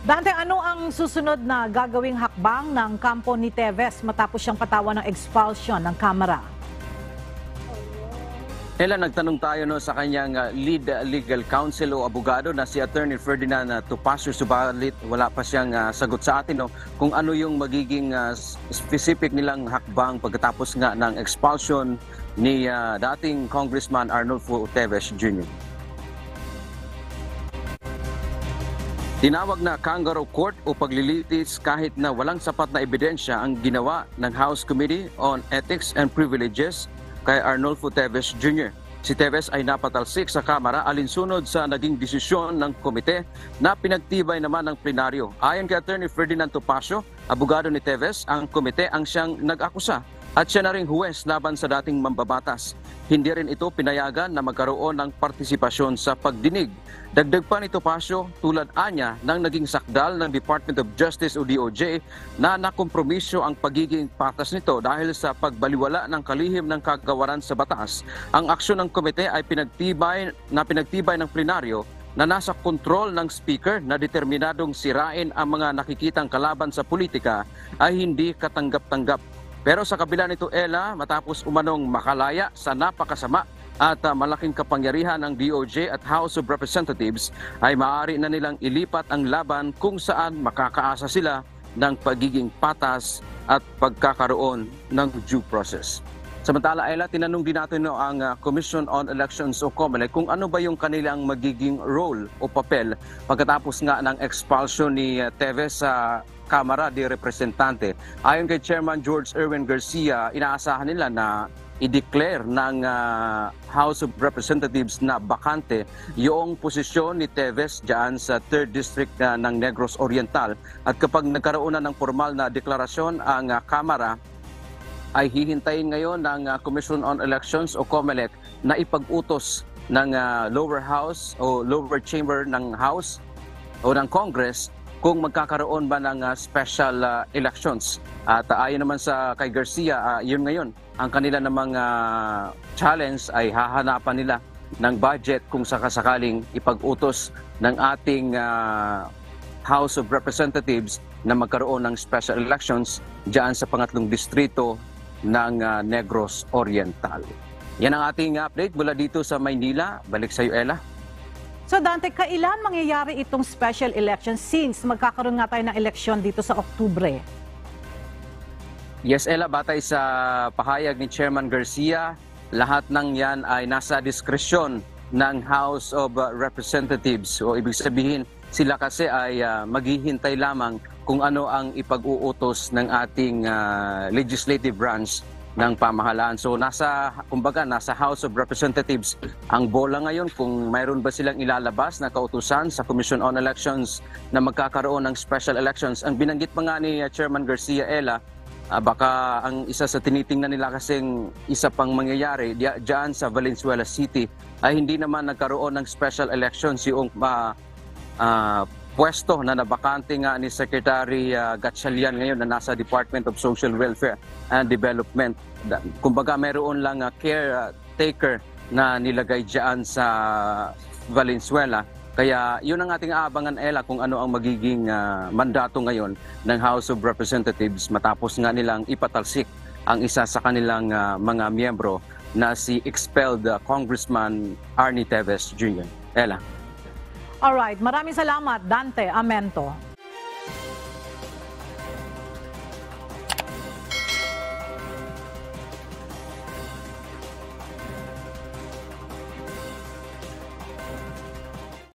Dante, ano ang susunod na gagawing hakbang ng kampo ni Teves matapos siyang patawan ng expulsion ng Kamara? Nagtanong tayo sa kanyang lead legal counsel o abogado na si Attorney Ferdinand Topacio, subalit wala pa siyang sagot sa atin kung ano yung magiging specific nilang hakbang pagkatapos nga ng expulsion ni dating Congressman Arnulfo Teves Jr. Tinawag na kangaroo court o paglilitis kahit na walang sapat na ebidensya ang ginawa ng House Committee on Ethics and Privileges kay Arnulfo Teves Jr. Si Teves ay napatalsik sa Kamara alinsunod sa naging desisyon ng komite na pinagtibay naman ng plenaryo. Ayon kay Attorney Ferdinand Topacio, abogado ni Teves, ang komite ang siyang nag-akusa at siya na ring huwes laban sa dating mambabatas. Hindi rin ito pinayagan na magkaroon ng partisipasyon sa pagdinig. Dagdag pa ni Topacio, tulad anya ng naging sakdal ng Department of Justice o DOJ na nakompromisyo ang pagiging patas nito dahil sa pagbaliwala ng kalihim ng kagawaran sa batas. Ang aksyon ng komite ay pinagtibay ng plenaryo na nasa kontrol ng speaker na determinadong sirain ang mga nakikitang kalaban sa politika ay hindi katanggap-tanggap. Pero sa kabila nito, Ella, matapos umanong makalaya sa napakasama at malaking kapangyarihan ng DOJ at House of Representatives, ay maaari na nilang ilipat ang laban kung saan makakaasa sila ng pagiging patas at pagkakaroon ng due process. Samantala, Ella, tinanong din natin ang Commission on Elections o COMELEC kung ano ba yung kanilang magiging role o papel pagkatapos nga ng expulsion ni Teves sa Kamara de Representante. Ayon kay Chairman George Erwin Garcia, inaasahan nila na i-declare ng House of Representatives na bakante yung posisyon ni Teves dyan sa 3rd District ng Negros Oriental. At kapag nagkaroon na ng formal na deklarasyon ang Kamara, ay hihintayin ngayon ng Commission on Elections o COMELEC na ipag-utos ng lower house o lower chamber ng House o ng Congress kung magkakaroon ba ng special elections. At ayon naman sa kay Garcia, yun ngayon, ang kanila namang challenge ay hahanapan nila ng budget kung sakasakaling ipag-utos ng ating House of Representatives na magkaroon ng special elections diyan sa pangatlong distrito ng Negros Oriental. Yan ang ating update mula dito sa Maynila. Balik sa iyo, Ella. So Dante, kailan mangyayari itong special election since magkakaroon nga tayo ng eleksyon dito sa Oktubre? Yes, Ella, batay sa pahayag ni Chairman Garcia, lahat ng yan ay nasa diskresyon ng House of Representatives. O ibig sabihin, sila kasi ay maghihintay lamang kung ano ang ipag-uutos ng ating legislative branch ng pamahalaan. So nasa House of Representatives ang bola ngayon kung mayroon ba silang ilalabas na kautusan sa Commission on Elections na magkakaroon ng special elections. Ang binanggit pa nga ni Chairman Garcia, Ella, baka ang isa sa tinitingnan nila kasing isa pang mangyayari diyan sa Valenzuela City ay hindi naman nagkaroon ng special elections yung pwesto na nabakante nga ni Secretary Gatchalian ngayon na nasa Department of Social Welfare and Development. Kumbaga mayroon lang caretaker na nilagay dyan sa Valenzuela. Kaya yun ang ating aabangan, Ella, kung ano ang magiging mandato ngayon ng House of Representatives matapos nga nilang ipatalsik ang isa sa kanilang mga miyembro na si expelled Congressman Arnie Teves Jr. Ella. Alright, maraming salamat Dante Amento.